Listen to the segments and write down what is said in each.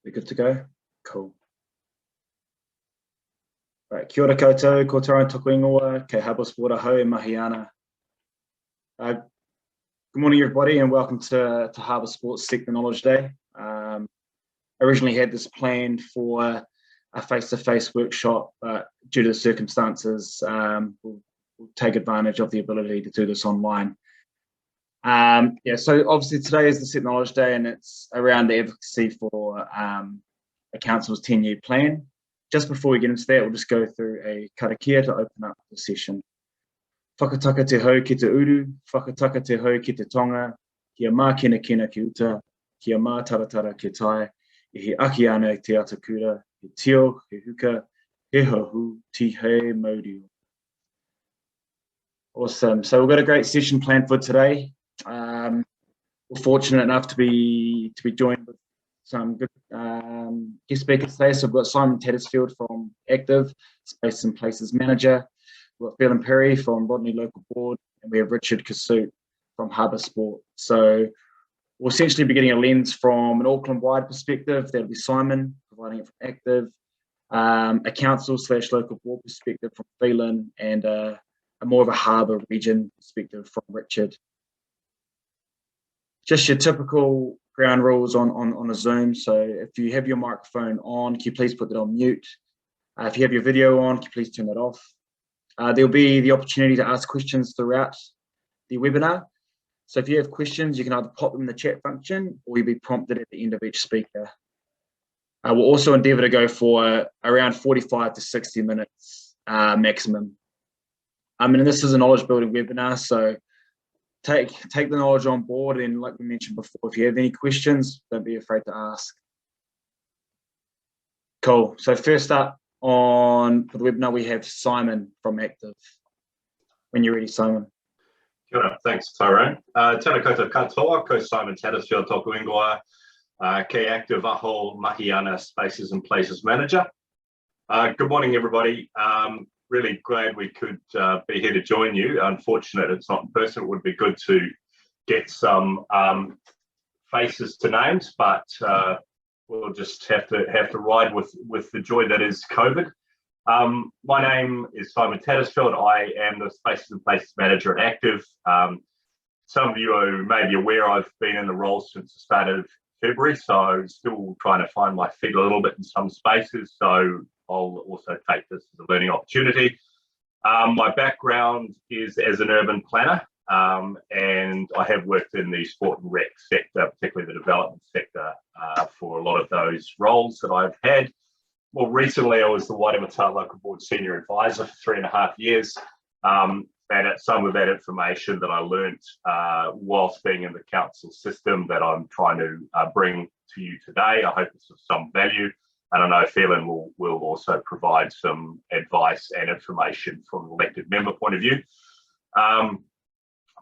We're good to go? Cool. Right, kia ora koutou, ko tara toku ingoa, ke haba spora hau e mahi ana. Good morning, everybody, and welcome to Harbour Sports Sector Knowledge Day. Originally had this planned for a face-to-face workshop, but due to the circumstances, we'll take advantage of the ability to do this online. So obviously today is the Sector Knowledge Day, and it's around the advocacy for a council's 10-year plan. Just before we get into that, we'll just go through a karakia to open up the session. Whakataka te hau ki te uru, whakataka te hau ki te tonga, kia mā kina kina ki uta, kia mā taratara ki tai, I he aki ana te atakura, he tio, he huka, he hohu, ti he maudio. Awesome. So we've got a great session planned for today. We're fortunate enough to be joined with some good guest speakers today. So we've got Simon Tattersfield from Active, Space and Places Manager. We've got Felim Perry from Rodney Local Board, and we have Richard Kasut from Harbour Sport. So we'll essentially be getting a lens from an Auckland-wide perspective. That'll be Simon providing it from Active, a council/local board perspective from Felim, and a more of a harbour region perspective from Richard. Just your typical ground rules on a Zoom. So if you have your microphone on, can you please put that on mute? If you have your video on, can you please turn that off? There'll be the opportunity to ask questions throughout the webinar. So if you have questions, you can either pop them in the chat function, or you'll be prompted at the end of each speaker. We'll also endeavour to go for around 45 to 60 minutes maximum. And this is a knowledge building webinar, so take the knowledge on board, and like we mentioned before, if you have any questions, don't be afraid to ask. Cool. So first up for the webinar, we have Simon from Active. When you're ready, Simon. Kia ora, thanks, Tyrone. Tēnā koutou katoa, ko Simon Tattersfield toku ingoa, ke Active aho mahi ana Spaces and Places Manager. Good morning, everybody. Really glad we could be here to join you. Unfortunate it's not in person. It would be good to get some faces to names, but we'll just have to ride with the joy that is COVID. My name is Simon Tattersfield. I am the Spaces and Places Manager at Active. Some of you may be aware I've been in the role since the start of February, so still trying to find my feet a little bit in some spaces. So I'll also take this as a learning opportunity. My background is as an urban planner, and I have worked in the sport and rec sector, particularly the development sector, for a lot of those roles that I've had. More recently, I was the Wairemata Local Board Senior Advisor for 3.5 years, and at some of that information that I learnt whilst being in the council system that I'm trying to bring to you today. I hope it's of some value. And I know Felim will also provide some advice and information from an elected member point of view. I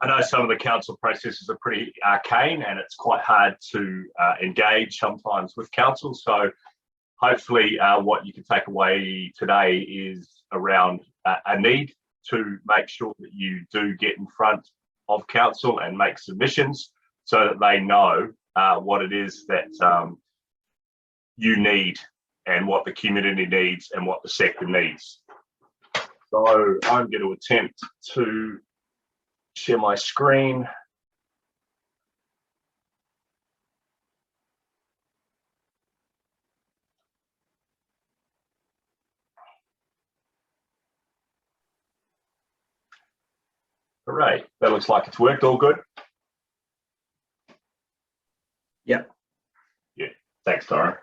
know some of the council processes are pretty arcane, and it's quite hard to engage sometimes with council. So hopefully what you can take away today is around a need to make sure that you do get in front of council and make submissions so that they know what it is that you need, and what the community needs, and what the sector needs. So I'm going to attempt to share my screen. Hooray, that looks like it's worked. All good? Yeah. Yeah, thanks, Tara.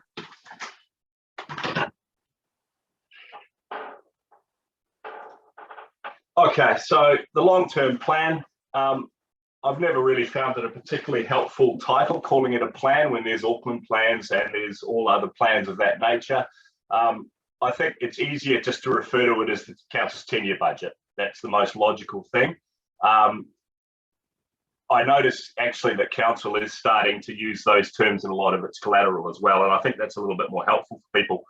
Okay, so the long-term plan, I've never really found it a particularly helpful title, calling it a plan when there's Auckland plans and there's all other plans of that nature. I think it's easier just to refer to it as the council's 10-year budget. That's the most logical thing. I notice actually that council is starting to use those terms in a lot of its collateral as well, and I think that's a little bit more helpful for people.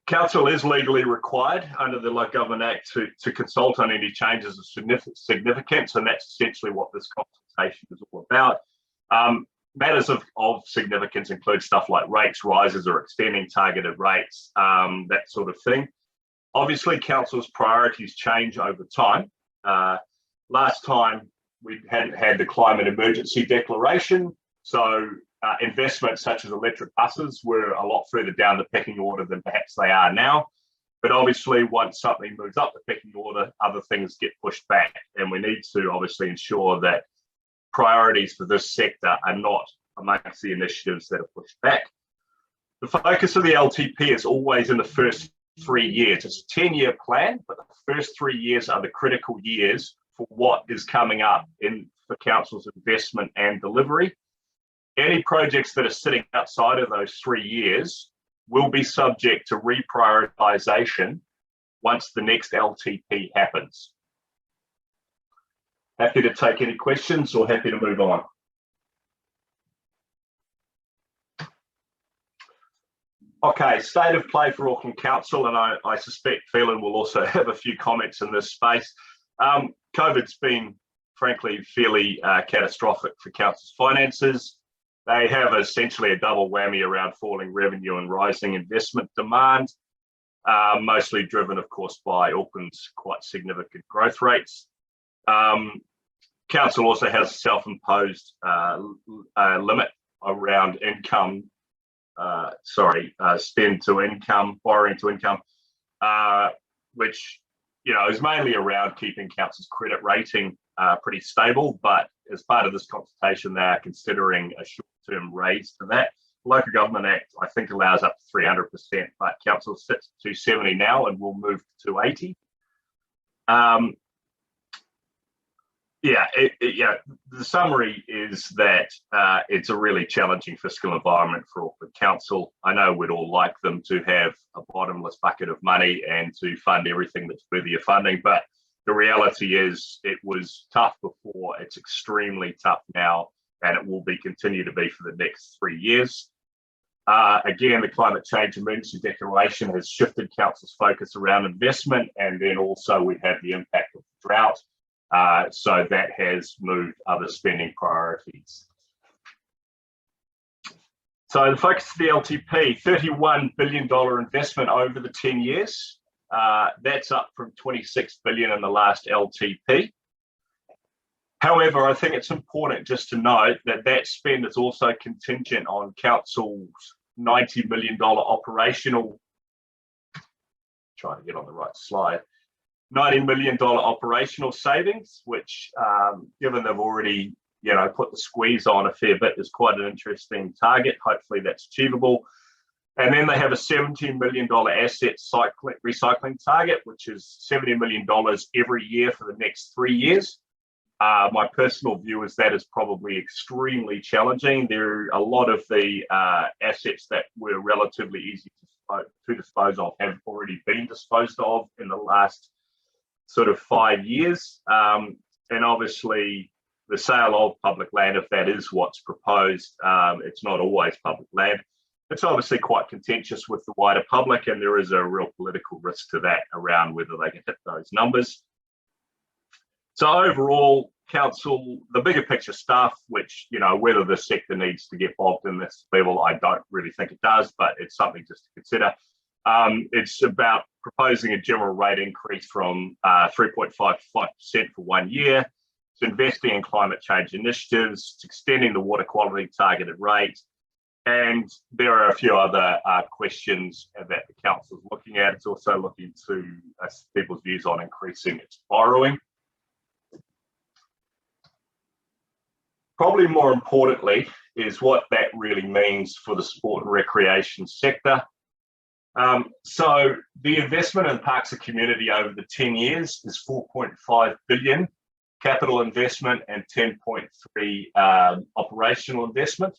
Council is legally required under the Local Government Act to consult on any changes of significance, and that's essentially what this consultation is all about. Matters of significance include stuff like rates rises or extending targeted rates, that sort of thing. Obviously, council's priorities change over time. Last time we hadn't had the climate emergency declaration, so investments such as electric buses were a lot further down the pecking order than perhaps they are now. But obviously, once something moves up the pecking order, other things get pushed back, and we need to obviously ensure that priorities for this sector are not amongst the initiatives that are pushed back. The focus of the LTP is always in the first 3 years. It's a 10-year plan, but the first 3 years are the critical years for what is coming up for council's investment and delivery. Any projects that are sitting outside of those 3 years will be subject to reprioritisation once the next LTP happens. Happy to take any questions or happy to move on. Okay, state of play for Auckland Council, and I suspect Felim will also have a few comments in this space. COVID's been, frankly, fairly catastrophic for council's finances. They have essentially a double whammy around falling revenue and rising investment demand, mostly driven, of course, by Auckland's quite significant growth rates. Council also has a self-imposed limit around income, spend to income, borrowing to income, which is mainly around keeping council's credit rating pretty stable. But as part of this consultation, they are considering a short-term raise to that. The Local Government Act, I think, allows up to 300%, but council sits at 270 now and will move to 280. The summary is that it's a really challenging fiscal environment for Auckland Council. I know we'd all like them to have a bottomless bucket of money and to fund everything that's worthy of funding, but the reality is it was tough before, it's extremely tough now, and it will continue to be for the next 3 years. Again, the climate change emergency declaration has shifted council's focus around investment, and then also we have the impact of the drought. So that has moved other spending priorities. So the focus of the LTP, $31 billion investment over the 10 years. That's up from $26 billion in the last LTP. However, I think it's important just to note that that spend is also contingent on council's $90 million operational, trying to get on the right slide, $90 million operational savings, which given they've already put the squeeze on a fair bit, is quite an interesting target. Hopefully that's achievable. And then they have a $17 million asset recycling target, which is $70 million every year for the next 3 years. My personal view is that is probably extremely challenging. There are a lot of the assets that were relatively easy to dispose of have already been disposed of in the last sort of 5 years. And obviously the sale of public land, if that is what's proposed, it's not always public land. It's obviously quite contentious with the wider public, and there is a real political risk to that around whether they can hit those numbers. So overall, council, the bigger picture stuff, which, whether the sector needs to get involved in this level, I don't really think it does, but it's something just to consider. It's about proposing a general rate increase from 3.5 to 5% for 1 year. It's investing in climate change initiatives. It's extending the water quality targeted rate. And there are a few other questions that the council is looking at. It's also looking to people's views on increasing its borrowing. Probably more importantly is what that really means for the sport and recreation sector. So the investment in parks and community over the 10 years is $4.5 billion capital investment and 10.3 operational investment.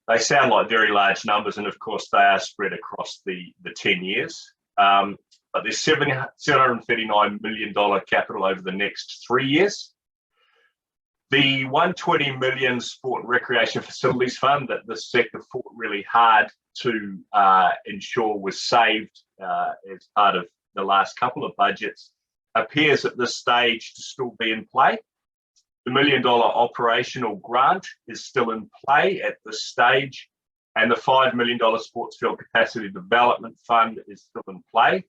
They sound like very large numbers, and of course they are spread across the 10 years. But there's $739 million capital over the next 3 years. The $120 million Sport and Recreation Facilities Fund that this sector fought really hard to ensure was saved as part of the last couple of budgets appears at this stage to still be in play. The $1 million operational grant is still in play at this stage, and the $5 million Sports Field Capacity Development Fund is still in play.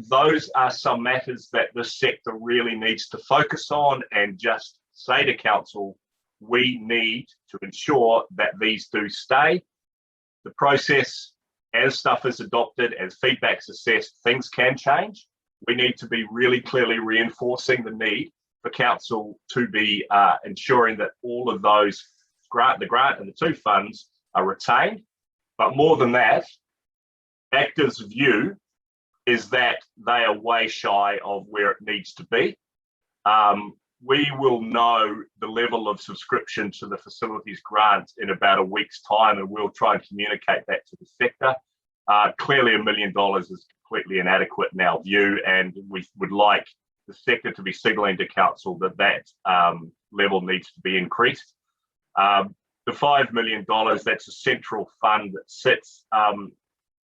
Those are some matters that this sector really needs to focus on and just say to council, we need to ensure that these do stay. The process, as stuff is adopted, as feedback's assessed, things can change. We need to be really clearly reinforcing the need for council to be ensuring that all of those, the grant and the two funds are retained. But more than that, Active's view is that they are way shy of where it needs to be. We will know the level of subscription to the facilities grant in about a week's time, and we'll try and communicate that to the sector. Clearly, $1 million is completely inadequate in our view, and we would like the sector to be signalling to council that that level needs to be increased. The $5 million, that's a central fund that sits,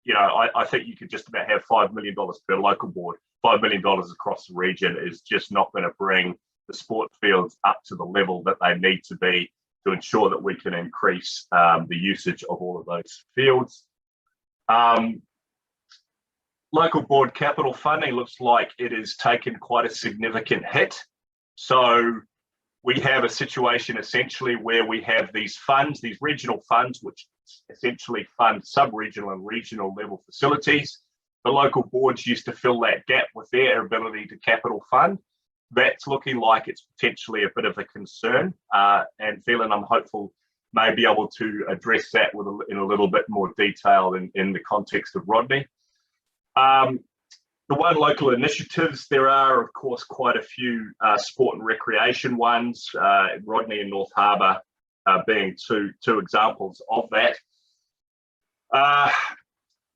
you know, I think you could just about have $5 million per local board. $5 million across the region is just not going to bring the sport fields up to the level that they need to be to ensure that we can increase the usage of all of those fields. Local board capital funding looks like it has taken quite a significant hit. So we have a situation essentially where we have these funds, these regional funds, which essentially fund sub-regional and regional level facilities. The local boards used to fill that gap with their ability to capital fund. That's looking like it's potentially a bit of a concern, and Felim, I'm hopeful, may be able to address that in a little bit more detail in the context of Rodney. The one local initiatives, there are of course quite a few sport and recreation ones, Rodney and North Harbour being two examples of that.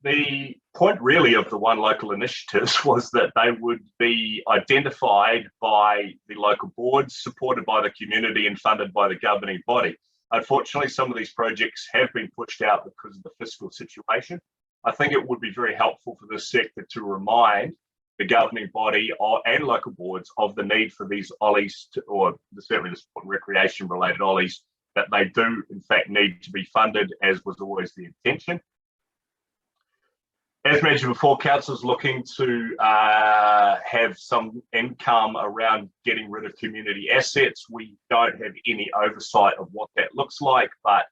The point really of the one local initiatives was that they would be identified by the local boards, supported by the community and funded by the governing body. Unfortunately, some of these projects have been pushed out because of the fiscal situation. I think it would be very helpful for this sector to remind the governing body and local boards of the need for these OLLIs, or certainly the sport and recreation related OLLIs, that they do in fact need to be funded, as was always the intention. As mentioned before, council's looking to have some income around getting rid of community assets. We don't have any oversight of what that looks like, but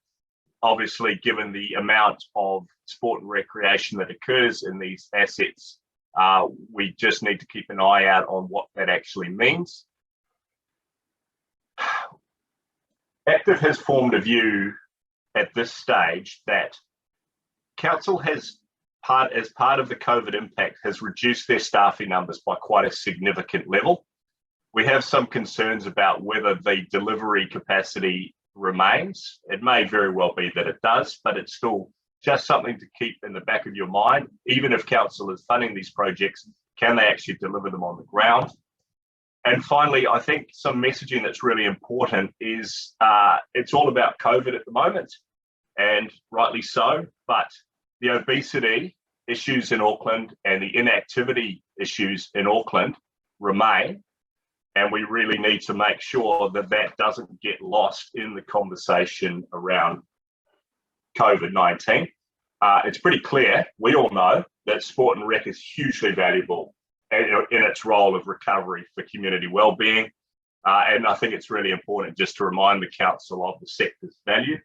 obviously given the amount of sport and recreation that occurs in these assets, we just need to keep an eye out on what that actually means. Active has formed a view at this stage that council has, as part of the COVID impact, has reduced their staffing numbers by quite a significant level. We have some concerns about whether the delivery capacity remains. It may very well be that it does, but it's still just something to keep in the back of your mind. Even if council is funding these projects, can they actually deliver them on the ground? And finally, I think some messaging that's really important is it's all about COVID at the moment, and rightly so, but the obesity issues in Auckland and the inactivity issues in Auckland remain, and we really need to make sure that that doesn't get lost in the conversation around COVID-19. It's pretty clear, we all know, that sport and rec is hugely valuable in its role of recovery for community wellbeing, and I think it's really important just to remind the council of the sector's value,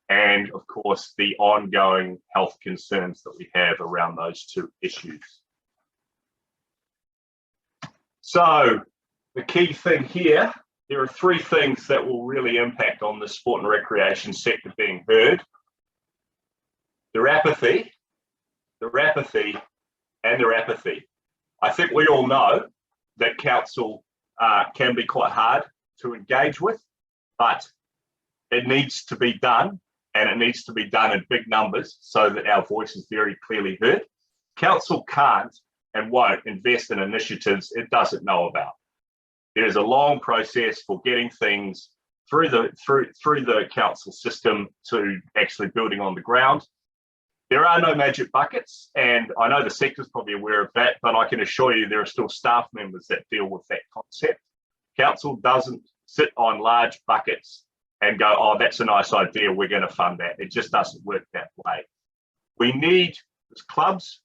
and of course the ongoing health concerns that we have around those two issues. So the key thing here, there are three things that will really impact on the sport and recreation sector being heard. Their apathy, and their apathy. I think we all know that council can be quite hard to engage with, but it needs to be done, and it needs to be done in big numbers so that our voice is very clearly heard. Council can't and won't invest in initiatives it doesn't know about. There's a long process for getting things through the council system to actually building on the ground. There are no magic buckets, and I know the sector's probably aware of that, but I can assure you there are still staff members that deal with that concept. Council doesn't sit on large buckets and go, oh, that's a nice idea, we're going to fund that. It just doesn't work that way. We need clubs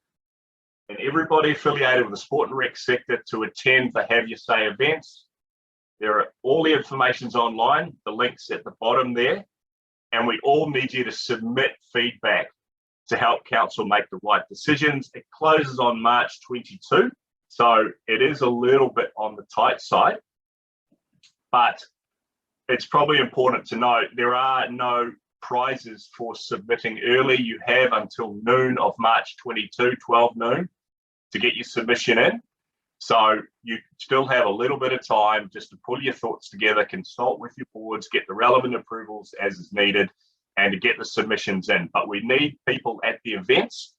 and everybody affiliated with the sport and rec sector to attend the Have Your Say events. All the information's online, the link's at the bottom there, and we all need you to submit feedback to help council make the right decisions. It closes on March 22, so it is a little bit on the tight side, but it's probably important to note there are no prizes for submitting early. You have until noon of March 22, 12 noon, to get your submission in. So you still have a little bit of time just to pull your thoughts together, consult with your boards, get the relevant approvals as is needed, and to get the submissions in. But we need people at the events,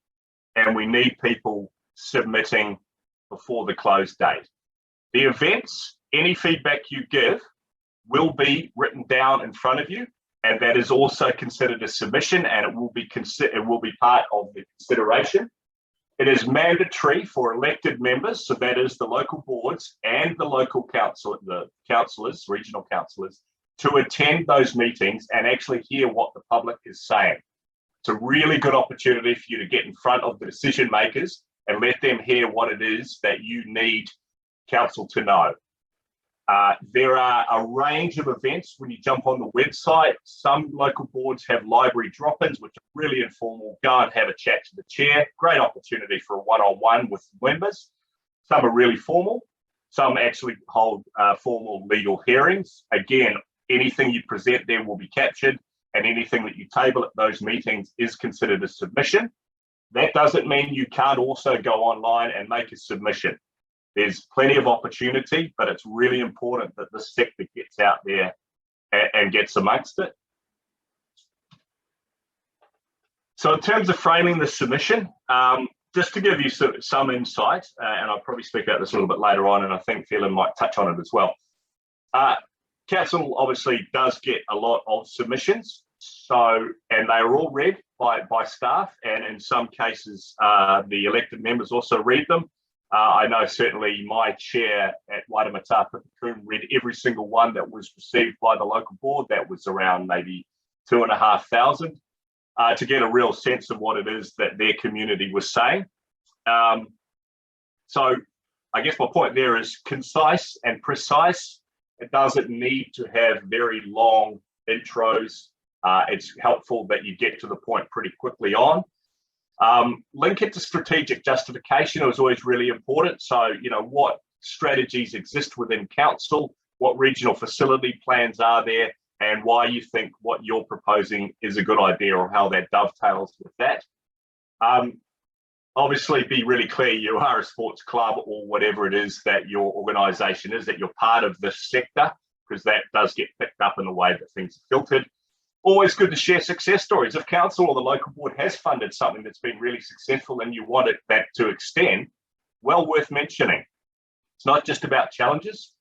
and we need people submitting before the close date. The events, any feedback you give will be written down in front of you, and that is also considered a submission, and it will be part of the consideration. It is mandatory for elected members, so that is the local boards and the local council, the councillors, regional councillors, to attend those meetings and actually hear what the public is saying. It's a really good opportunity for you to get in front of the decision makers and let them hear what it is that you need council to know. There are a range of events when you jump on the website. Some local boards have library drop-ins, which are really informal. Go and have a chat to the chair. Great opportunity for a one-on-one with members. Some are really formal. Some actually hold formal legal hearings. Again, anything you present there will be captured, and anything that you table at those meetings is considered a submission. That doesn't mean you can't also go online and make a submission. There's plenty of opportunity, but it's really important that the sector gets out there and gets amongst it. So in terms of framing the submission, just to give you some insight, and I'll probably speak about this a little bit later on, and I think Felim might touch on it as well. Council obviously does get a lot of submissions, and they are all read by staff, and in some cases, the elected members also read them. I know certainly my chair at Waitemata Pukekohe read every single one that was received by the local board. That was around maybe 2,500 to get a real sense of what it is that their community was saying. So I guess my point there is concise and precise. It doesn't need to have very long intros. It's helpful that you get to the point pretty quickly on. Link it to strategic justification is always really important. So, you know, what strategies exist within council, what regional facility plans are there, and why you think what you're proposing is a good idea or how that dovetails with that. Obviously, be really clear you are a sports club or whatever it is that your organisation is, that you're part of this sector, because that does get picked up in the way that things are filtered. Always good to share success stories. If council or the local board has funded something that's been really successful and you want that to extend, well worth mentioning. It's not just about challenges.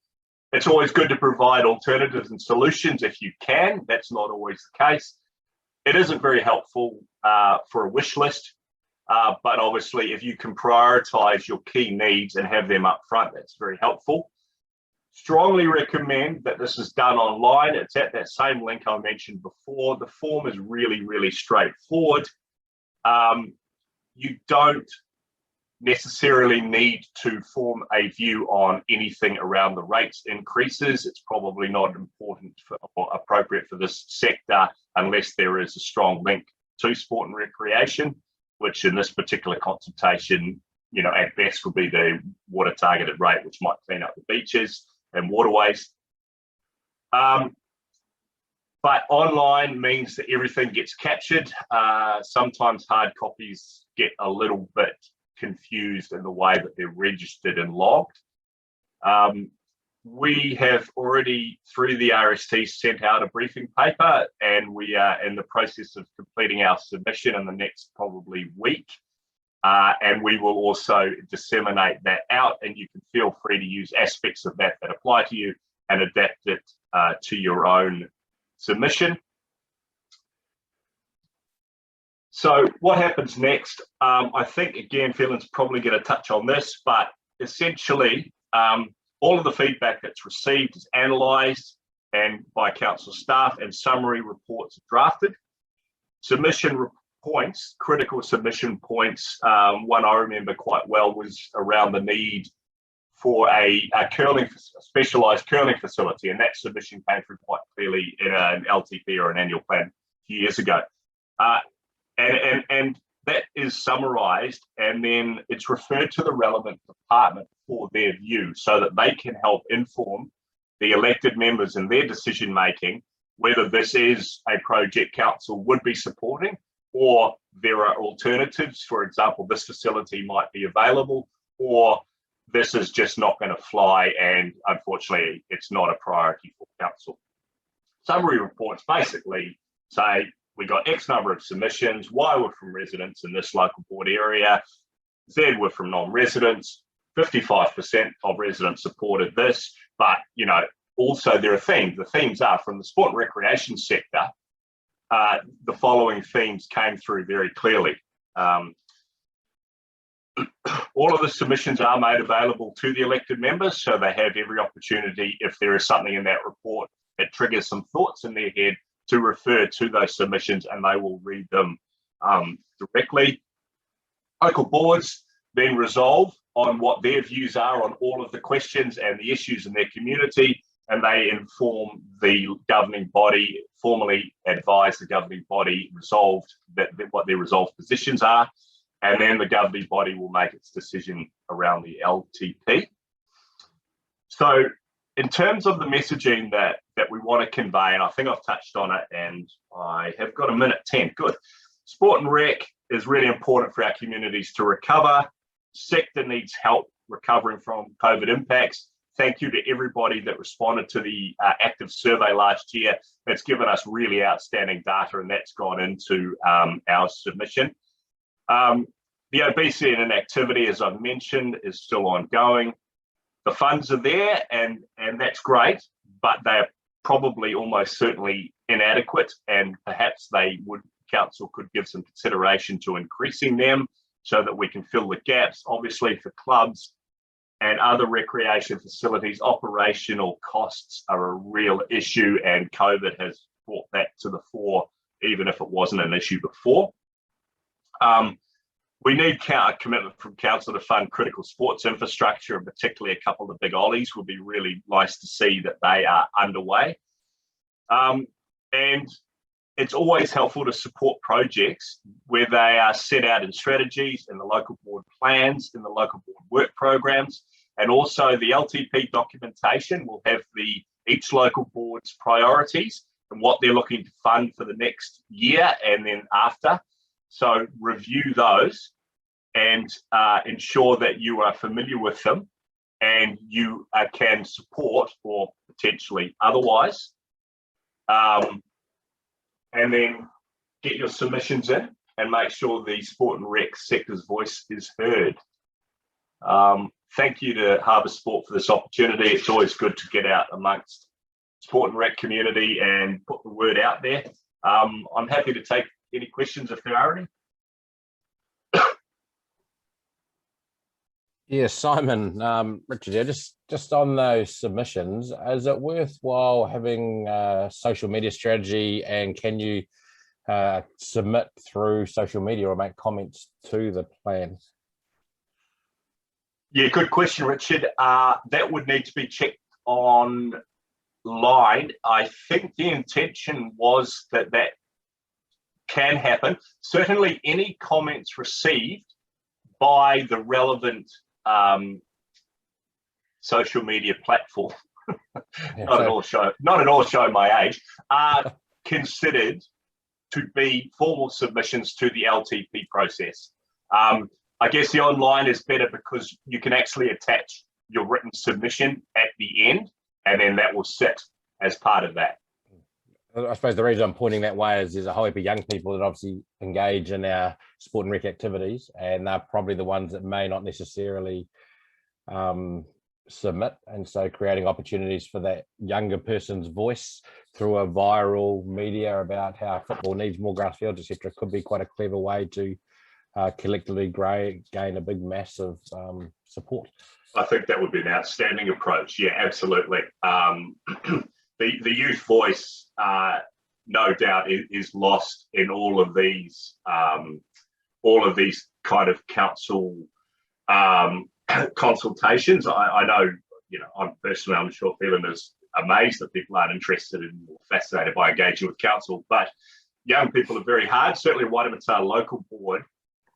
It's always good to provide alternatives and solutions if you can. That's not always the case. It isn't very helpful for a wish list, but obviously if you can prioritise your key needs and have them up front, that's very helpful. Strongly recommend that this is done online. It's at that same link I mentioned before. The form is really, really straightforward. You don't necessarily need to form a view on anything around the rates increases. It's probably not important or appropriate for this sector unless there is a strong link to sport and recreation, which in this particular consultation, you know, at best would be the water targeted rate, which might clean up the beaches and waterways. But online means that everything gets captured. Sometimes hard copies get a little bit confused in the way that they're registered and logged. We have already, through the RST, sent out a briefing paper, and we are in the process of completing our submission in the next probably week. And we will also disseminate that out, and you can feel free to use aspects of that apply to you and adapt it to your own submission. So what happens next? I think, again, Felim's probably going to touch on this, but essentially all of the feedback that's received is analysed. and by council staff, and summary reports drafted. Submission points, critical submission points, one I remember quite well was around the need for a specialised curling facility, and that submission came through quite clearly in an LTP or an annual plan a few years ago. And that is summarised, and then it's referred to the relevant department for their view so that they can help inform the elected members in their decision making whether this is a project council would be supporting, or there are alternatives. For example, this facility might be available, or this is just not going to fly, and unfortunately it's not a priority for council. Summary reports basically say we got X number of submissions, Y were from residents in this local board area, Z were from non-residents, 55% of residents supported this, but also there are themes. The themes are from the sport and recreation sector. The following themes came through very clearly. All of the submissions are made available to the elected members, so they have every opportunity, if there is something in that report that triggers some thoughts in their head, to refer to those submissions, and they will read them directly. Local boards then resolve on what their views are on all of the questions and the issues in their community, and they inform the governing body, formally advise the governing body what their resolved positions are, and then the governing body will make its decision around the LTP. So in terms of the messaging that we want to convey, and I think I've touched on it, and I have got a minute 10, good. Sport and rec is really important for our communities to recover. Sector needs help recovering from COVID impacts. Thank you to everybody that responded to the active survey last year. That's given us really outstanding data, and that's gone into our submission. The obesity and inactivity, as I've mentioned, is still ongoing. The funds are there, and that's great, but they're probably almost certainly inadequate, and perhaps council could give some consideration to increasing them so that we can fill the gaps. Obviously, for clubs and other recreation facilities, operational costs are a real issue, and COVID has brought that to the fore, even if it wasn't an issue before. We need a commitment from council to fund critical sports infrastructure, and particularly a couple of the big ollies would be really nice to see that they are underway. And it's always helpful to support projects where they are set out in strategies, in the local board plans, in the local board work programs, and also the LTP documentation will have each local board's priorities and what they're looking to fund for the next year and then after. So review those and ensure that you are familiar with them and you can support or potentially otherwise. And then get your submissions in and make sure the sport and rec sector's voice is heard. Thank you to Harbour Sport for this opportunity. It's always good to get out amongst sport and rec community and put the word out there. I'm happy to take any questions if there are any. Yeah, Simon, Richard here, just on those submissions, is it worthwhile having a social media strategy, and can you submit through social media or make comments to the plan? Yeah, good question, Richard. That would need to be checked online. I think the intention was that can happen. Certainly any comments received by the relevant social media platform, not at all show my age, are considered to be formal submissions to the LTP process. I guess the online is better because you can actually attach your written submission at the end, and then that will sit as part of that. I suppose the reason I'm pointing that way is there's a whole heap of young people that obviously engage in our sport and rec activities, and they're probably the ones that may not necessarily submit. And so creating opportunities for that younger person's voice through a viral media about how football needs more grass fields, etc., could be quite a clever way to collectively gain a big mass of support. I think that would be an outstanding approach. Yeah, absolutely. the youth voice, no doubt, is lost in all of these kind of council consultations. I know, I'm sure Felim is amazed that people aren't interested in or fascinated by engaging with council, but young people are very hard. Certainly Waitemata Local Board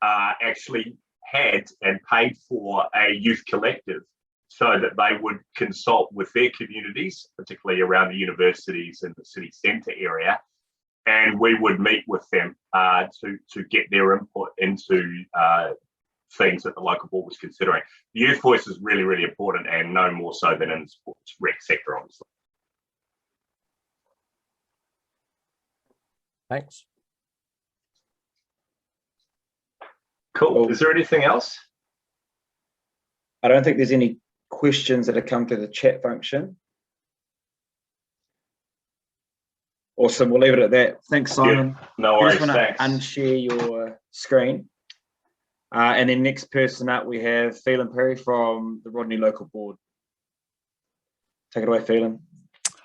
actually had and paid for a youth collective so that they would consult with their communities, particularly around the universities and the city centre area, and we would meet with them to get their input into things that the local board was considering. The youth voice is really, really important, and no more so than in the sports rec sector, obviously. Thanks. Cool. Is there anything else? I don't think there's any questions that have come through the chat function. Awesome, we'll leave it at that. Thanks, Simon. Yeah, no worries, I just want to thanks. unshare your screen. And then next person up, we have Felim Perry from the Rodney Local Board. Take it away, Felim.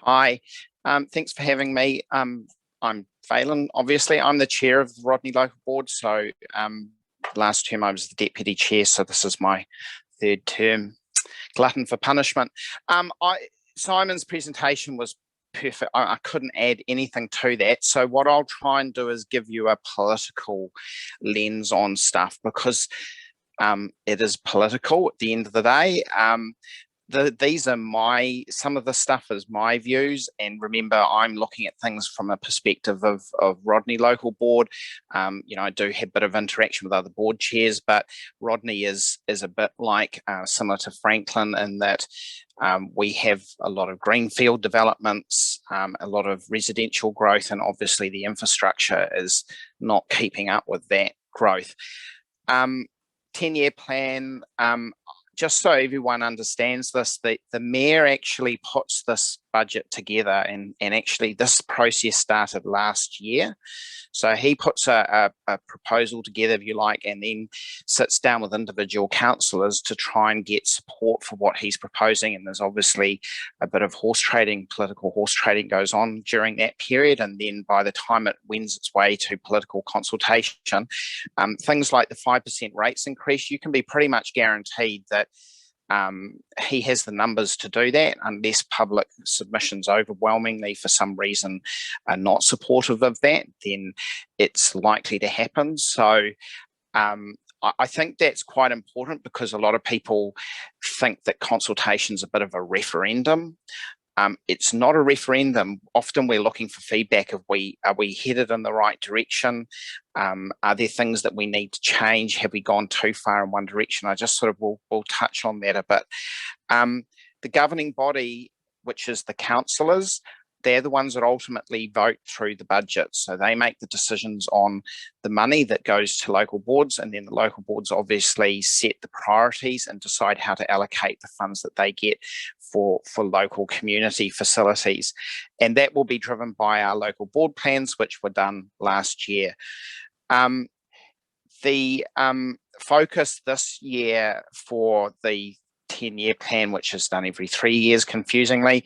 Hi, thanks for having me. I'm Felim, obviously. I'm the chair of the Rodney Local Board, so last term I was the deputy chair, so this is my third term. Glutton for punishment. Simon's presentation was perfect. I couldn't add anything to that. So what I'll try and do is give you a political lens on stuff, because it is political at the end of the day. These are some of the stuff is my views, and remember, I'm looking at things from a perspective of Rodney Local Board. I do have a bit of interaction with other board chairs, but Rodney is a bit like similar to Franklin in that we have a lot of greenfield developments, a lot of residential growth, and obviously the infrastructure is not keeping up with that growth. 10-year plan. Just so everyone understands this, the mayor actually puts this budget together, and actually this process started last year. So he puts a proposal together, if you like, and then sits down with individual councillors to try and get support for what he's proposing. And there's obviously a bit of political horse trading goes on during that period. And then by the time it wends its way to political consultation, things like the 5% rates increase, you can be pretty much guaranteed that he has the numbers to do that, unless public submissions overwhelmingly for some reason are not supportive of that, then it's likely to happen. So I think that's quite important, because a lot of people think that consultation's a bit of a referendum. It's not a referendum. Often we're looking for feedback of are we headed in the right direction? Are there things that we need to change? Have we gone too far in one direction? I just sort of will touch on that a bit. The governing body, which is the councillors, they're the ones that ultimately vote through the budget. So they make the decisions on the money that goes to local boards, and then the local boards obviously set the priorities and decide how to allocate the funds that they get for local community facilities. And that will be driven by our local board plans, which were done last year. The focus this year for the 10-year plan, which is done every 3 years, confusingly,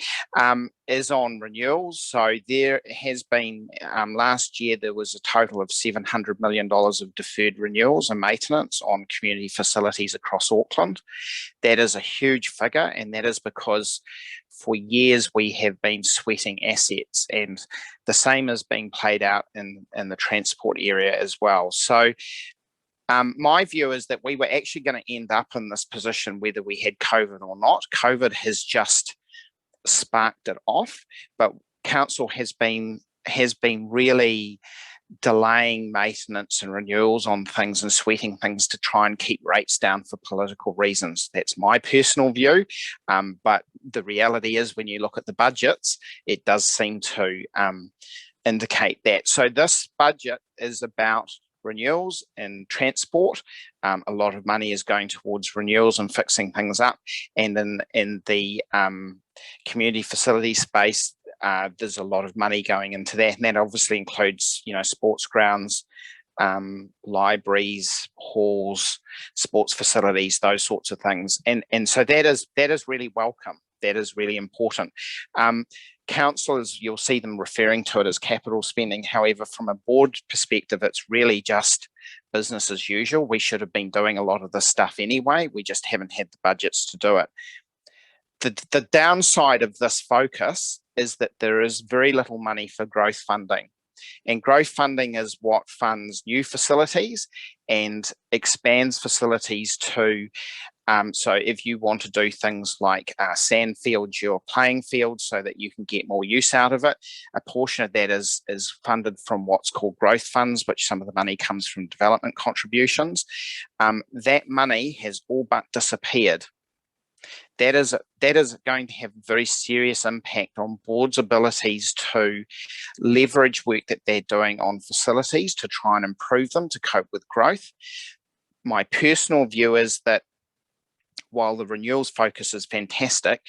is on renewals. So there has been, last year, there was a total of $700 million of deferred renewals and maintenance on community facilities across Auckland. That is a huge figure, and that is because for years we have been sweating assets, and the same is being played out in the transport area as well. So my view is that we were actually going to end up in this position whether we had COVID or not. COVID has just sparked it off, but council has been really delaying maintenance and renewals on things and sweating things to try and keep rates down for political reasons. That's my personal view, but the reality is when you look at the budgets, it does seem to indicate that. So this budget is about renewals and transport. A lot of money is going towards renewals and fixing things up, and in the community facility space, there's a lot of money going into that, and that obviously includes, sports grounds, libraries, halls, sports facilities, those sorts of things, and so that is really welcome. That is really important. Councillors, you'll see them referring to it as capital spending. However, from a board perspective, it's really just business as usual. We should have been doing a lot of this stuff anyway. We just haven't had the budgets to do it. The downside of this focus is that there is very little money for growth funding. And growth funding is what funds new facilities and expands facilities to so if you want to do things like sand fields your playing fields so that you can get more use out of it, a portion of that is funded from what's called growth funds, which some of the money comes from development contributions. That money has all but disappeared. That is going to have a very serious impact on boards' abilities to leverage work that they're doing on facilities to try and improve them to cope with growth. My personal view is that while the renewals focus is fantastic,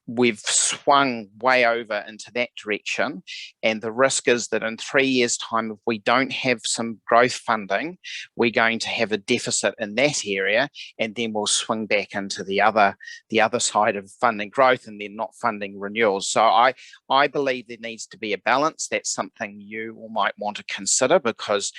we've swung way over into that direction. And the risk is that in 3 years' time, if we don't have some growth funding, we're going to have a deficit in that area, and then we'll swing back into the other side of funding growth and then not funding renewals. So I believe there needs to be a balance. That's something you all might want to consider, because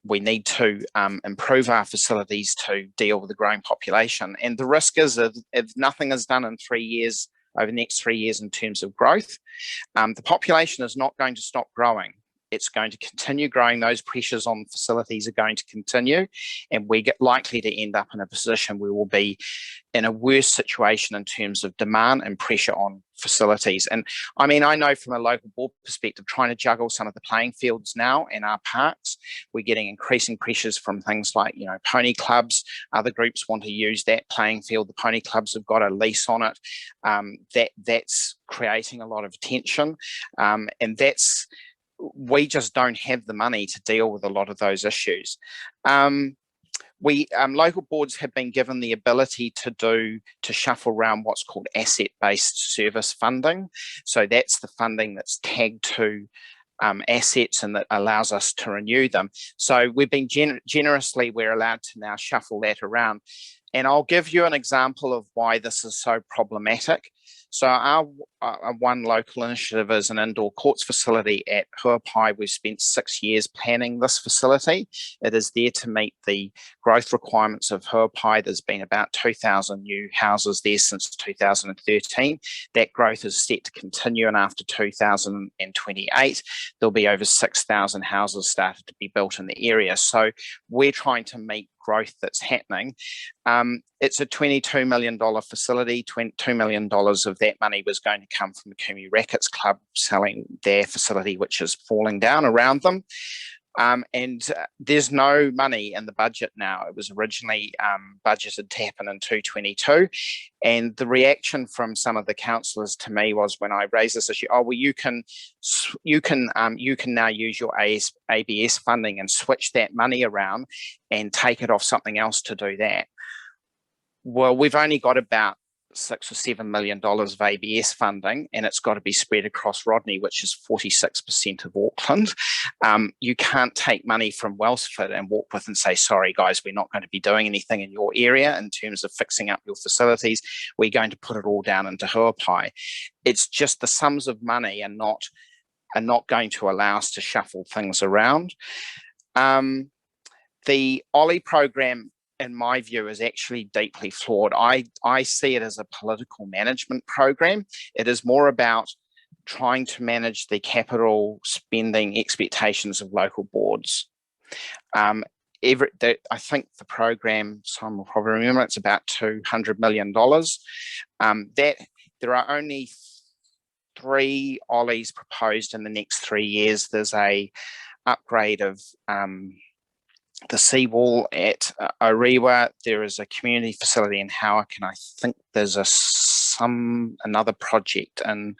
we need to improve our facilities to deal with the growing population. And the risk is if nothing is done in 3 years, over the next 3 years in terms of growth, the population is not going to stop growing. It's going to continue growing. Those pressures on facilities are going to continue, and we're likely to end up in a position where we'll be in a worse situation in terms of demand and pressure on facilities. And I mean, I know from a local board perspective, trying to juggle some of the playing fields now in our parks, we're getting increasing pressures from things like, pony clubs. Other groups want to use that playing field. The pony clubs have got a lease on it. That's creating a lot of tension, and we just don't have the money to deal with a lot of those issues. Local boards have been given the ability to shuffle around what's called asset-based service funding. So that's the funding that's tagged to assets and that allows us to renew them. So we've been generously, we're allowed to now shuffle that around. And I'll give you an example of why this is so problematic. So our one local initiative is an indoor courts facility at Huapai. We've spent 6 years planning this facility. It is there to meet the growth requirements of Huapai. There's been about 2,000 new houses there since 2013. That growth is set to continue, and after 2028, there'll be over 6,000 houses started to be built in the area. So we're trying to meet growth that's happening. It's a $22 million facility. $2 million of that money was going to come from the Kumi Rackets Club selling their facility, which is falling down around them. And there's no money in the budget now. It was originally budgeted to happen in 2022. And the reaction from some of the councillors to me was, when I raised this issue, well, you can now use your ABS funding and switch that money around and take it off something else to do that. Well, we've only got about $6 or $7 million of ABS funding, and it's got to be spread across Rodney, which is 46% of Auckland. You can't take money from Wellsford and walk with and say, sorry guys, we're not going to be doing anything in your area in terms of fixing up your facilities. We're going to put it all down into Huapai. It's just the sums of money are not going to allow us to shuffle things around. The OLLI program, in my view, is actually deeply flawed. I see it as a political management program. It is more about trying to manage the capital spending expectations of local boards. I think the program, Simon will probably remember, it's about $200 million. There are only 3 OLLIs proposed in the next 3 years. There's a upgrade of the seawall at Orewa. There is a community facility in Howick, and I think there's another project in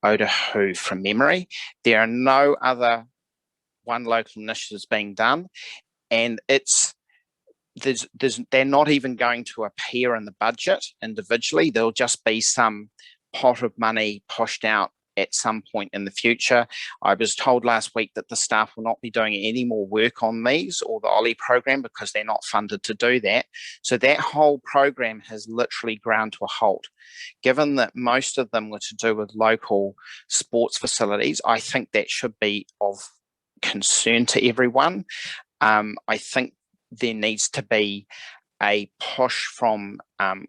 Otahu from memory. There are no other one local initiatives being done, and they're not even going to appear in the budget individually. There'll just be some pot of money pushed out at some point in the future. I was told last week that the staff will not be doing any more work on these or the Ollie program because they're not funded to do that. So that whole program has literally ground to a halt. Given that most of them were to do with local sports facilities, I think that should be of concern to everyone. I think there needs to be a push from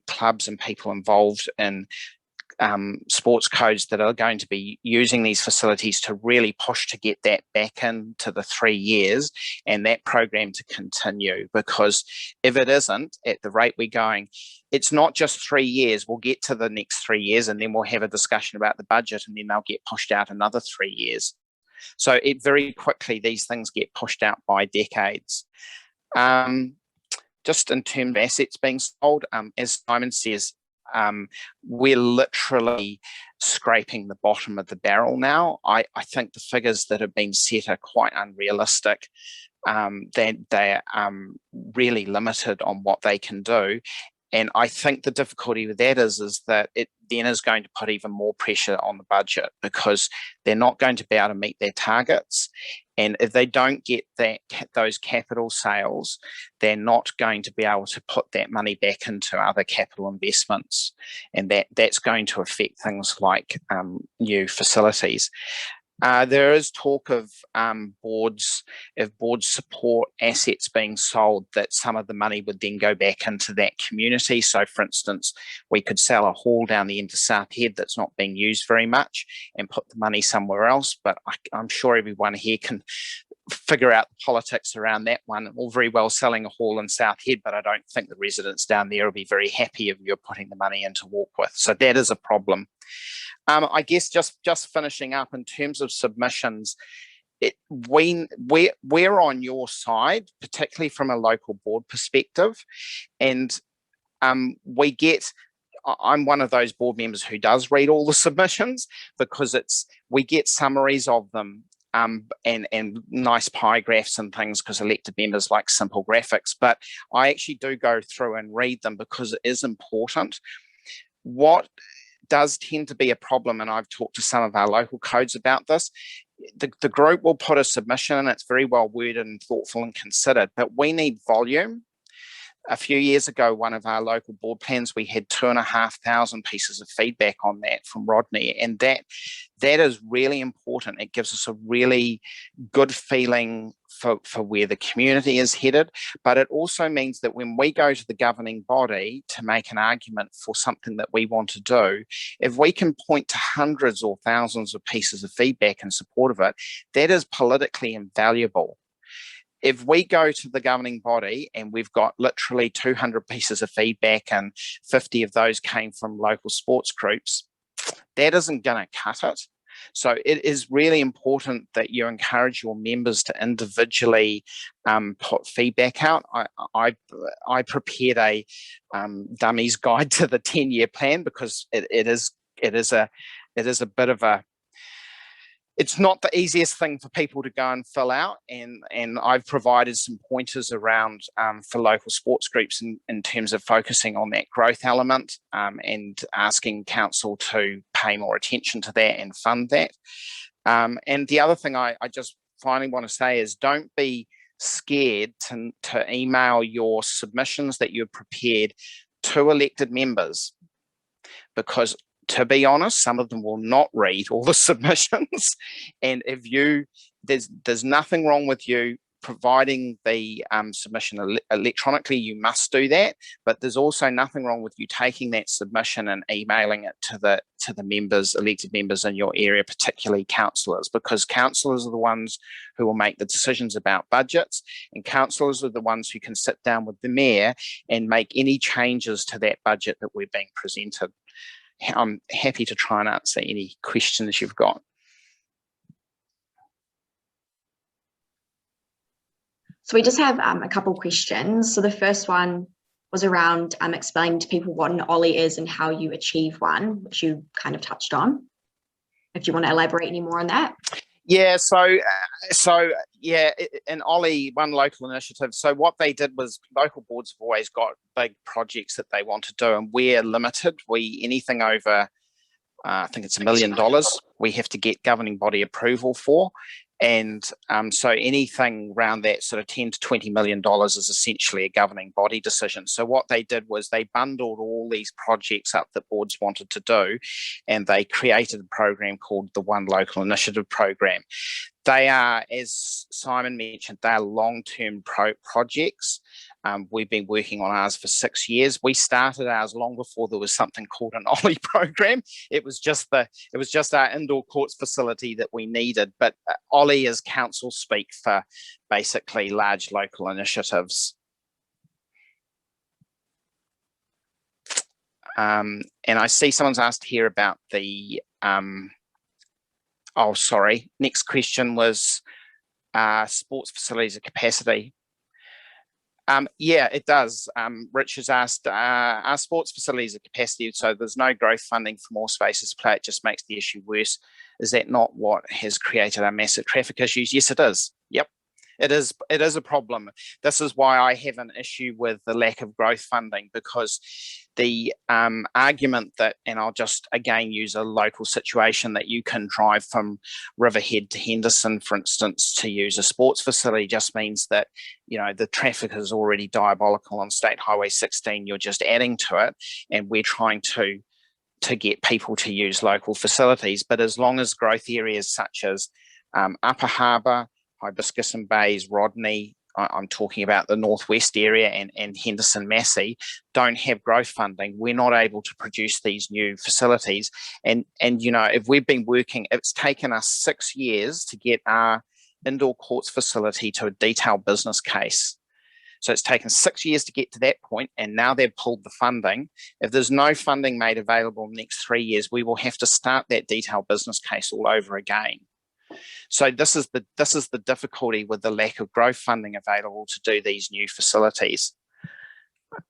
clubs and people involved in sports codes that are going to be using these facilities to really push to get that back into the 3 years and that program to continue. Because if it isn't, at the rate we're going, it's not just 3 years. We'll get to the next 3 years and then we'll have a discussion about the budget and then they'll get pushed out another 3 years. So it very quickly, these things get pushed out by decades. Just in terms of assets being sold, as Simon says, we're literally scraping the bottom of the barrel now. I think the figures that have been set are quite unrealistic. They are really limited on what they can do. And I think the difficulty with that is that it then is going to put even more pressure on the budget because they're not going to be able to meet their targets. And if they don't get those capital sales, they're not going to be able to put that money back into other capital investments. And that's going to affect things like new facilities. There is talk of boards support assets being sold, that some of the money would then go back into that community. So, for instance, we could sell a hall down the end of South Head that's not being used very much and put the money somewhere else. But I'm sure everyone here can figure out the politics around that one. All very well selling a hall in South Head, but I don't think the residents down there will be very happy if you're putting the money into Warkworth. So that is a problem. I guess just finishing up in terms of submissions, we're on your side, particularly from a local board perspective, and we get. I'm one of those board members who does read all the submissions because we get summaries of them and nice pie graphs and things because elected members like simple graphics. But I actually do go through and read them because it is important. What does tend to be a problem, and I've talked to some of our local codes about this, the group will put a submission and it's very well worded and thoughtful and considered, but we need volume. A few years ago, one of our local board plans, we had 2,500 pieces of feedback on that from Rodney, and that is really important. It gives us a really good feeling for where the community is headed, but it also means that when we go to the governing body to make an argument for something that we want to do, if we can point to hundreds or thousands of pieces of feedback in support of it, that is politically invaluable. If we go to the governing body and we've got literally 200 pieces of feedback and 50 of those came from local sports groups, that isn't going to cut it. So it is really important that you encourage your members to individually put feedback out. I prepared a dummies guide to the 10-year plan because it is a bit of a. It's not the easiest thing for people to go and fill out, and I've provided some pointers around for local sports groups in terms of focusing on that growth element and asking council to pay more attention to that and fund that. And the other thing I just finally want to say is don't be scared to email your submissions that you've prepared to elected members, because to be honest, some of them will not read all the submissions. And if there's nothing wrong with you providing the submission electronically, you must do that. But there's also nothing wrong with you taking that submission and emailing it to the members, elected members in your area, particularly councillors, because councillors are the ones who will make the decisions about budgets, and councillors are the ones who can sit down with the mayor and make any changes to that budget that we're being presented. I'm happy to try and answer any questions you've got. So we just have a couple of questions. So the first one was around explaining to people what an Ollie is and how you achieve one, which you kind of touched on. If you want to elaborate any more on that. Yeah, so an Ollie, one local initiative. So what they did was local boards have always got big projects that they want to do, and we're limited. Anything over I think it's $1 million we have to get governing body approval for. And so anything around that sort of $10 to $20 million is essentially a governing body decision. So what they did was they bundled all these projects up that boards wanted to do, and they created a program called the One Local Initiative Program. They are, as Simon mentioned, they are long-term projects. We've been working on ours for 6 years. We started ours long before there was something called an Ollie program. It was just our indoor courts facility that we needed. But Ollie is council speak for basically large local initiatives. And I see someone's asked here about the oh, sorry. Next question was sports facilities at capacity. Yeah, it does. Rich has asked, are sports facilities at capacity, so there's no growth funding for more spaces to play, it just makes the issue worse. Is that not what has created our massive traffic issues? Yes, it is. Yep. It is a problem. This is why I have an issue with the lack of growth funding, because the argument that, and I'll just again use a local situation, that you can drive from Riverhead to Henderson, for instance, to use a sports facility just means that, you know, the traffic is already diabolical on State Highway 16. You're just adding to it, and we're trying to get people to use local facilities. But as long as growth areas such as Upper Harbour, Hibiscus and Bays, Rodney, I'm talking about the northwest area, and Henderson Massey, don't have growth funding, we're not able to produce these new facilities. And you know, if we've been working, it's taken us 6 years to get our indoor courts facility to a detailed business case. So it's taken 6 years to get to that point, and now they've pulled the funding. If there's no funding made available in the next 3 years, we will have to start that detailed business case all over again. So this is the difficulty with the lack of growth funding available to do these new facilities,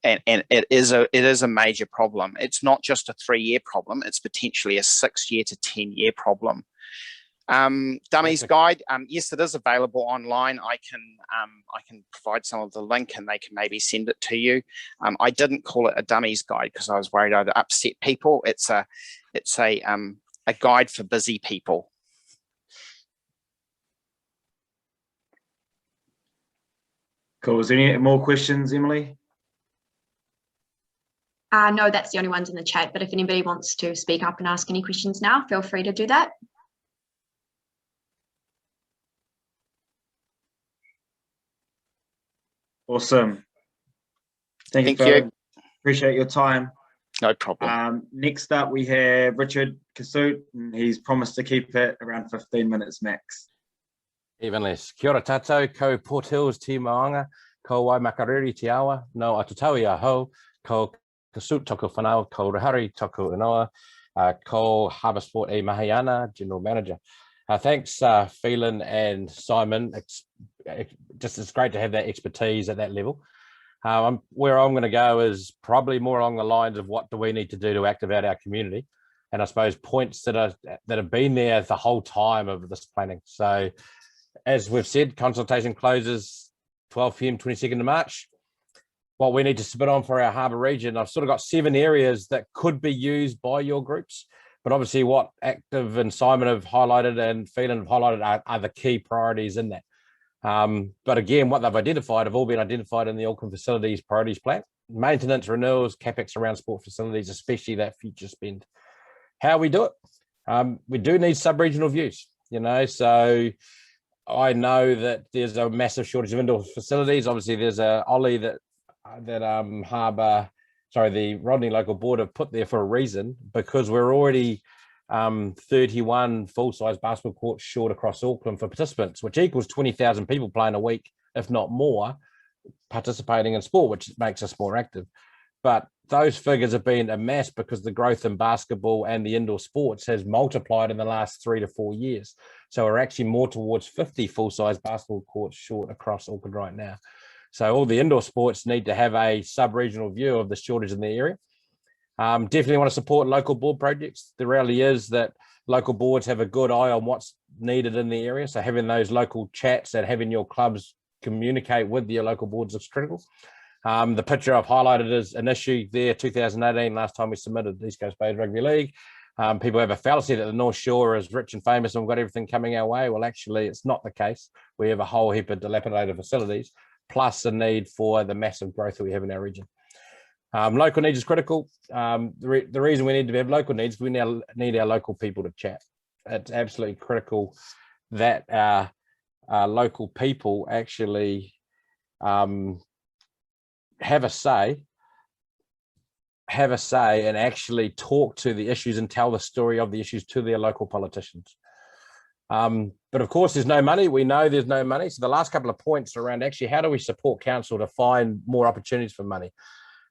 and it is a major problem. It's not just a 3-year problem; it's potentially a 6-year to 10-year problem. Dummies guide, yes, it is available online. I can provide some of the link, and they can maybe send it to you. I didn't call it a dummies guide because I was worried I'd upset people. It's a guide for busy people. Cool. Is there any more questions, Emily? No, that's the only ones in the chat, but if anybody wants to speak up and ask any questions now, feel free to do that. Awesome. Thank you. Appreciate your time. No problem. Next up, we have Richard Kasut, and he's promised to keep it around 15 minutes max. Even less. Kia ora tātou, ko Port Hills te maanga, ko Waimakariri te awa, no atutaui aho, ko Kasut toko whanau, ko Rahari toko inoa, ko Harbour Sport e Mahiana, General Manager. Thanks, Felim and Simon. It's great to have that expertise at that level. Where I'm going to go is probably more along the lines of what do we need to do to activate our community, and I suppose points that have been there the whole time of this planning. So, as we've said, consultation closes 12 p.m. 22nd of March. What we need to submit on for our harbour region, I've sort of got 7 areas that could be used by your groups, but obviously what Active and Simon have highlighted and Felim have highlighted are the key priorities in that. But again, what they've identified have all been identified in the Auckland Facilities Priorities Plan. Maintenance, renewals, capex around sport facilities, especially that future spend. How we do it? We do need sub-regional views, you know, so I know that there's a massive shortage of indoor facilities. Obviously, there's a Ollie that the Rodney Local Board have put there for a reason, because we're already 31 full-size basketball courts short across Auckland for participants, which equals 20,000 people playing a week, if not more, participating in sport, which makes us more active. But those figures have been amassed because the growth in basketball and the indoor sports has multiplied in the last 3 to 4 years. So we're actually more towards 50 full-size basketball courts short across Auckland right now. So all the indoor sports need to have a sub-regional view of the shortage in the area. Definitely want to support local board projects. The reality is that local boards have a good eye on what's needed in the area. So having those local chats and having your clubs communicate with your local boards is critical. The picture I've highlighted is an issue there, 2018, last time we submitted East Coast Bays Rugby League. People have a fallacy that the North Shore is rich and famous and we've got everything coming our way. Well, actually, it's not the case. We have a whole heap of dilapidated facilities, plus a need for the massive growth that we have in our region. Local needs is critical. The reason we need to have local needs, we now need our local people to chat. It's absolutely critical that our local people actually have a say and actually talk to the issues and tell the story of the issues to their local politicians. But of course, there's no money. We know there's no money. So the last couple of points around actually how do we support council to find more opportunities for money?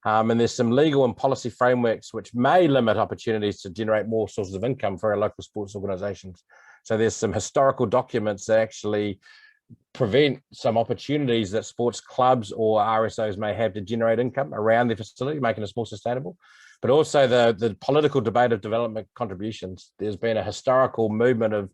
And there's some legal and policy frameworks which may limit opportunities to generate more sources of income for our local sports organisations. So there's some historical documents that actually prevent some opportunities that sports clubs or RSOs may have to generate income around their facility, making us more sustainable. But also the political debate of development contributions. There's been a historical movement of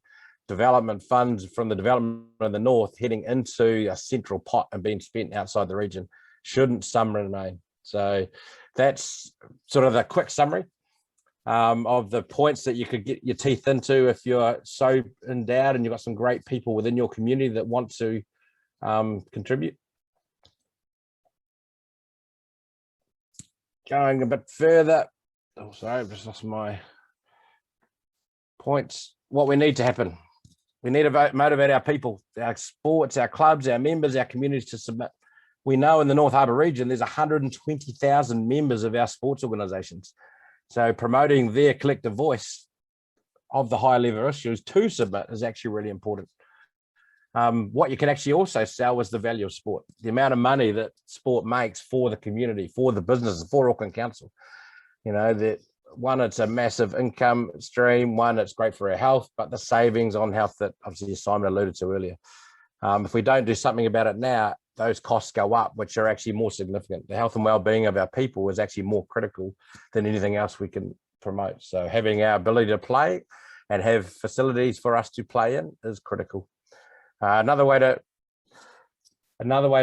development funds from the development of the North heading into a central pot and being spent outside the region. Shouldn't some remain? So that's sort of a quick summary of the points that you could get your teeth into if you're so endowed and you've got some great people within your community that want to contribute. Going a bit further, oh sorry, I've just lost my points. What we need to happen, we need to motivate our people, our sports, our clubs, our members, our communities to submit. We know in the North Harbour region, there's 120,000 members of our sports organisations. So promoting their collective voice of the higher level issues to submit is actually really important. What you can actually also sell is the value of sport, the amount of money that sport makes for the community, for the businesses, for Auckland Council. You know, that one, it's a massive income stream, one, it's great for our health, but the savings on health that obviously Simon alluded to earlier. If we don't do something about it now, those costs go up, which are actually more significant. The health and well-being of our people is actually more critical than anything else we can promote. So having our ability to play and have facilities for us to play in is critical. Another way to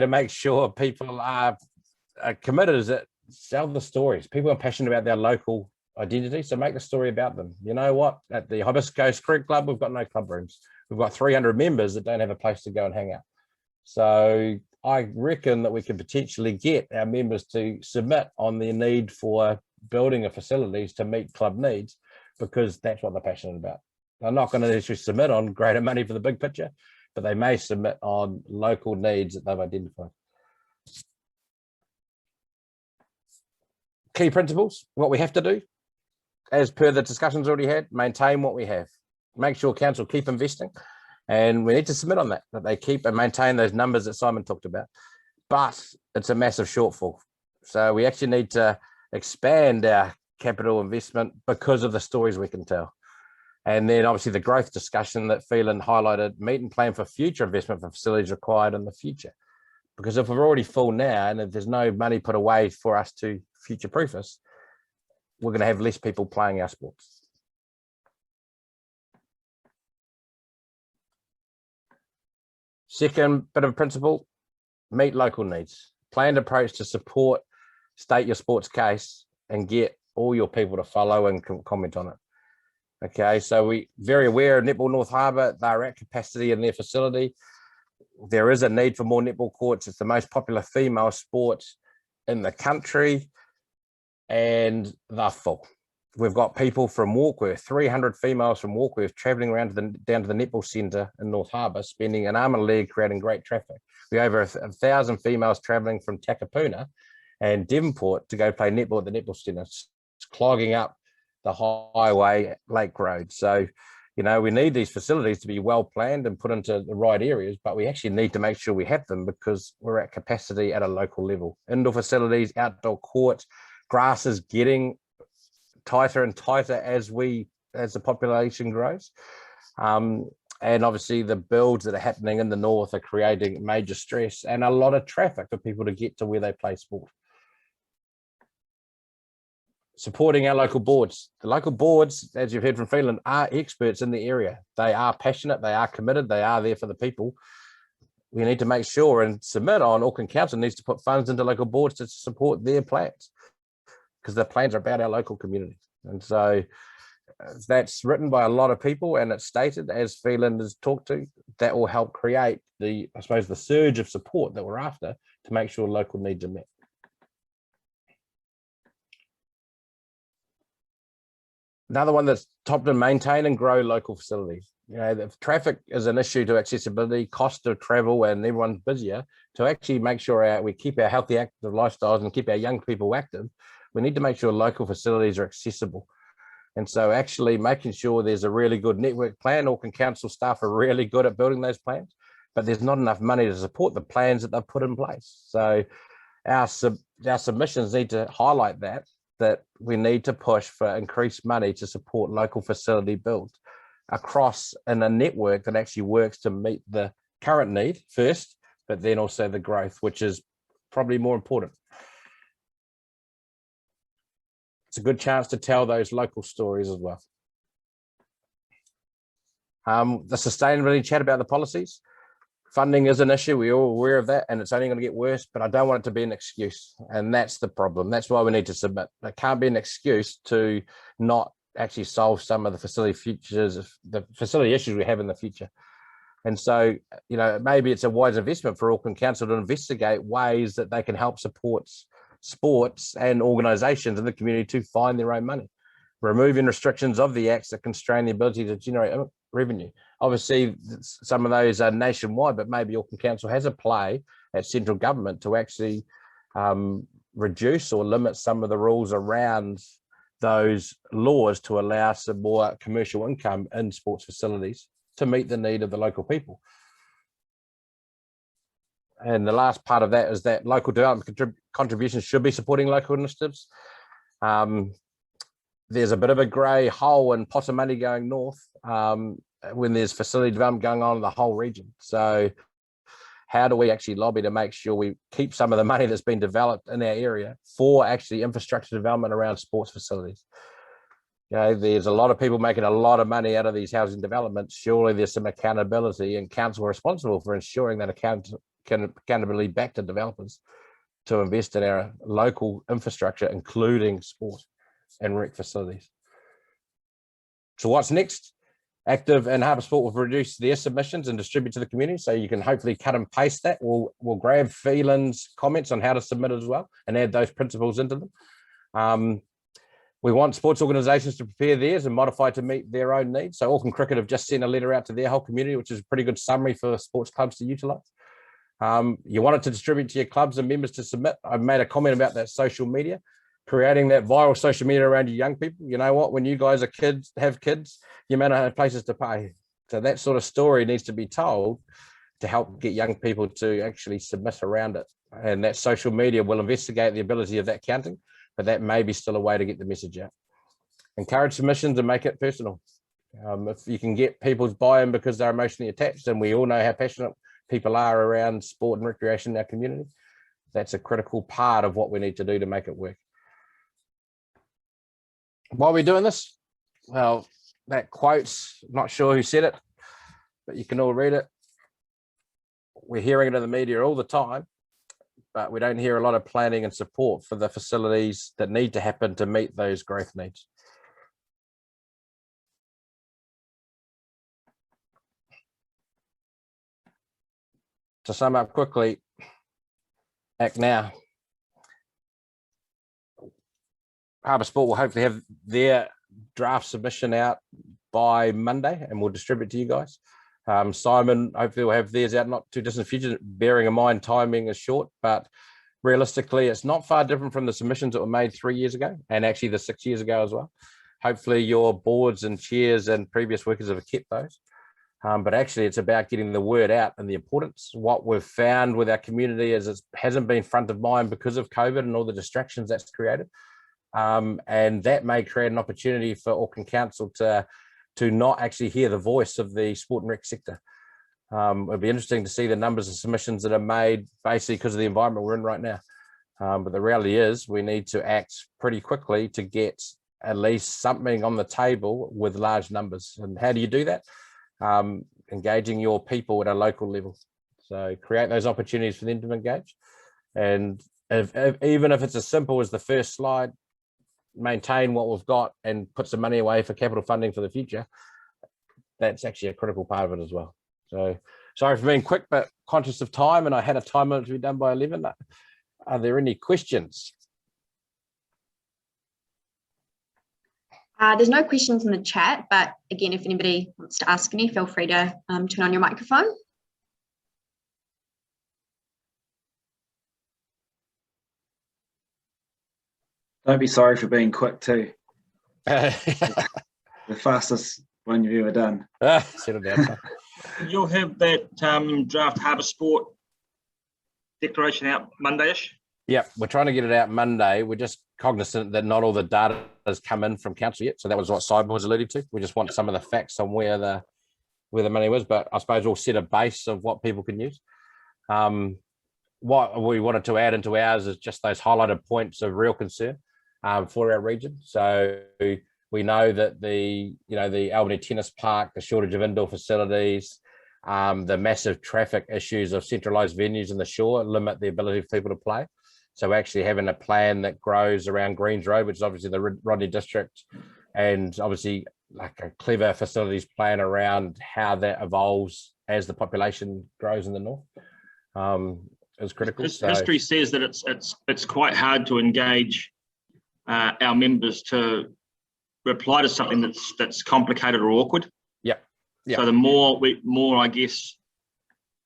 make sure people are committed is that sell the stories. People are passionate about their local identity, so make the story about them. You know what? At the Hibiscus Creek Club, we've got no club rooms. We've got 300 members that don't have a place to go and hang out. So I reckon that we could potentially get our members to submit on their need for building of facilities to meet club needs, because that's what they're passionate about. They're not going to actually submit on greater money for the big picture, but they may submit on local needs that they've identified. Key principles, what we have to do, as per the discussions already had, maintain what we have. Make sure council keep investing. And we need to submit on that they keep and maintain those numbers that Simon talked about. But it's a massive shortfall. So we actually need to expand our capital investment because of the stories we can tell. And then obviously the growth discussion that Felim highlighted, meet and plan for future investment for facilities required in the future. Because if we're already full now and if there's no money put away for us to future-proof us, we're going to have less people playing our sports. Second bit of principle, meet local needs. Planned approach to support, state your sports case and get all your people to follow and comment on it. Okay, so we're very aware of Netball North Harbour, they're at capacity in their facility. There is a need for more netball courts. It's the most popular female sport in the country and they're full. We've got people from Warkworth, 300 females from Warkworth travelling around down to the netball centre in North Harbour, spending an arm and a leg creating great traffic. We have over 1,000 females travelling from Takapuna and Devonport to go play netball at the netball centre. It's clogging up the highway Lake Road. So, you know, we need these facilities to be well planned and put into the right areas, but we actually need to make sure we have them because we're at capacity at a local level. Indoor facilities, outdoor courts, grass is getting tighter and tighter as the population grows. And obviously the builds that are happening in the north are creating major stress and a lot of traffic for people to get to where they play sport. Supporting our local boards. The local boards, as you've heard from Felim, are experts in the area. They are passionate, they are committed, they are there for the people. We need to make sure and submit on Auckland Council needs to put funds into local boards to support their plans because their plans are about our local community. And so that's written by a lot of people, and it's stated, as Felim has talked to, that will help create the, I suppose, the surge of support that we're after to make sure local needs are met. Another one that's top to maintain and grow local facilities. You know, if traffic is an issue to accessibility, cost of travel, and everyone's busier, to actually make sure we keep our healthy, active lifestyles and keep our young people active, we need to make sure local facilities are accessible. And so actually making sure there's a really good network plan. Auckland Council staff are really good at building those plans, but there's not enough money to support the plans that they've put in place. So our submissions need to highlight that we need to push for increased money to support local facility build across in a network that actually works to meet the current need first, but then also the growth, which is probably more important. It's a good chance to tell those local stories as well. The sustainability chat about the policies. Funding is an issue, we're all aware of that, and it's only going to get worse, but I don't want it to be an excuse. And that's the problem. That's why we need to submit. It can't be an excuse to not actually solve some of the facility issues we have in the future. And so, you know, maybe it's a wise investment for Auckland Council to investigate ways that they can help support sports and organisations in the community to find their own money, removing restrictions of the acts that constrain the ability to generate revenue. Obviously, some of those are nationwide, but maybe Auckland Council has a play at central government to actually reduce or limit some of the rules around those laws to allow some more commercial income in sports facilities to meet the need of the local people. And the last part of that is that local development contributions should be supporting local initiatives. There's a bit of a grey hole and pot of money going north when there's facility development going on in the whole region. So how do we actually lobby to make sure we keep some of the money that's been developed in our area for actually infrastructure development around sports facilities? You know, there's a lot of people making a lot of money out of these housing developments. Surely there's some accountability, and council are responsible for ensuring that accountability back to developers to invest in our local infrastructure, including sport and rec facilities. So what's next? Active and Harbour Sport will produce their submissions and distribute to the community, so you can hopefully cut and paste that. We'll grab Felim's comments on how to submit as well and add those principles into them. We want sports organisations to prepare theirs and modify to meet their own needs. So Auckland Cricket have just sent a letter out to their whole community, which is a pretty good summary for sports clubs to utilise. You want it to distribute to your clubs and members to submit. I've made a comment about that social media, creating that viral social media around your young people. You know what, when you guys are have kids, you may not have places to pay. So that sort of story needs to be told to help get young people to actually submit around it. And that social media will investigate the ability of that counting, but that may be still a way to get the message out. Encourage submissions and make it personal. If you can get people's buy-in because they're emotionally attached, and we all know how passionate people are around sport and recreation in our community, that's a critical part of what we need to do to make it work. Why are we doing this? Well, that quote's, not sure who said it, but you can all read it. We're hearing it in the media all the time, but we don't hear a lot of planning and support for the facilities that need to happen to meet those growth needs. To sum up quickly, act now. Harbour Sport will hopefully have their draft submission out by Monday, and we'll distribute to you guys. Simon hopefully will have theirs out not too distant future, bearing in mind timing is short, but realistically it's not far different from the submissions that were made 3 years ago, and actually the 6 years ago as well. Hopefully your boards and chairs and previous workers have kept those. But actually it's about getting the word out and the importance. What we've found with our community is it hasn't been front of mind because of COVID and all the distractions that's created. And that may create an opportunity for Auckland Council to not actually hear the voice of the sport and rec sector. It'll be interesting to see the numbers of submissions that are made basically because of the environment we're in right now. But the reality is we need to act pretty quickly to get at least something on the table with large numbers. And how do you do that? Engaging your people at a local level. So create those opportunities for them to engage. And even if it's as simple as the first slide, maintain what we've got and put some money away for capital funding for the future, that's actually a critical part of it as well. So sorry for being quick, but conscious of time, and I had a time limit to be done by 11. Are there any questions? There's no questions in the chat, but again, if anybody wants to ask any, feel free to turn on your microphone. Don't be sorry for being quick too. Settle The fastest one you've ever done. down. You'll have that draft Harbour Sport declaration out Monday-ish? Yep, we're trying to get it out Monday. We're just cognizant that not all the data has come in from council yet. So that was what Simon was alluding to. We just want some of the facts on where the money was, but I suppose we'll set a base of what people can use. What we wanted to add into ours is just those highlighted points of real concern for our region. So we know that the Albany Tennis Park, the shortage of indoor facilities, the massive traffic issues of centralised venues in the shore limit the ability for people to play. So actually having a plan that grows around Greens Road, which is obviously the Rodney district, and obviously like a clever facilities plan around how that evolves as the population grows in the north, is critical. History says that it's quite hard to engage our members to reply to something that's complicated or awkward. Yep. So the more I guess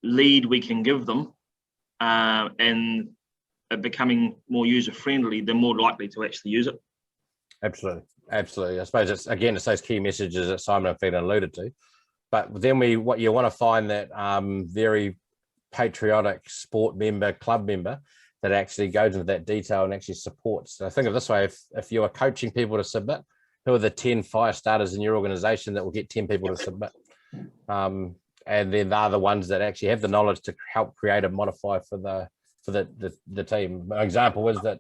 lead we can give them, and becoming more user friendly, they're more likely to actually use it. Absolutely. I suppose it's those key messages that Simon and Felim alluded to. But then what you want to find that very patriotic sport member, club member that actually goes into that detail and actually supports. So think of it this way: if you are coaching people to submit, who are the 10 fire starters in your organization that will get 10 people to submit? And then they're the ones that actually have the knowledge to help create and modify for the team. An example is that,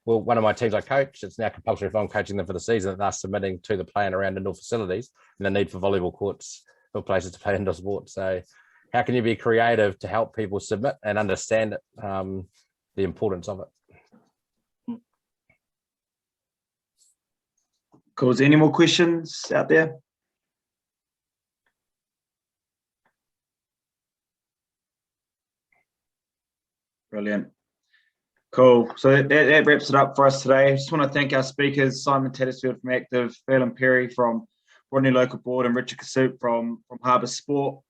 well, one of my teams I coach, it's now compulsory if I'm coaching them for the season, that they're submitting to the plan around indoor facilities and the need for volleyball courts or places to play indoor sports. So how can you be creative to help people submit and understand it, the importance of it? Cool. Is there any more questions out there? Brilliant. Cool. So that wraps it up for us today. I just want to thank our speakers, Simon Tattersfield from Active, Felim Perry from Rodney Local Board, and Richard Kassoop from Harbour Sport.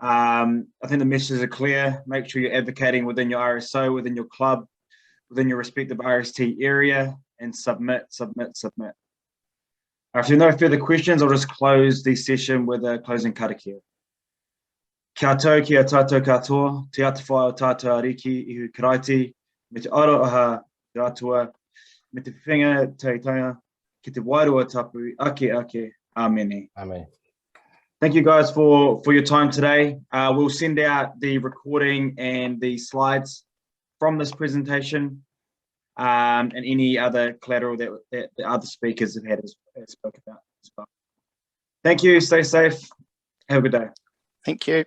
I think the messages are clear. Make sure you're advocating within your RSO, within your club, within your respective RST area, and submit. If there are no further questions, I'll just close the session with a closing karakia. Kia tau ki a tātou katoa, te atawhai o tātou ariki ihu karaiti, me te aroha ratua, me te whinga teitanga, ki te wairua tapu, ake, amene. Amen. Thank you guys for your time today. We'll send out the recording and the slides from this presentation, and any other collateral that the other speakers have spoke about as well. Thank you, stay safe, have a good day. Thank you.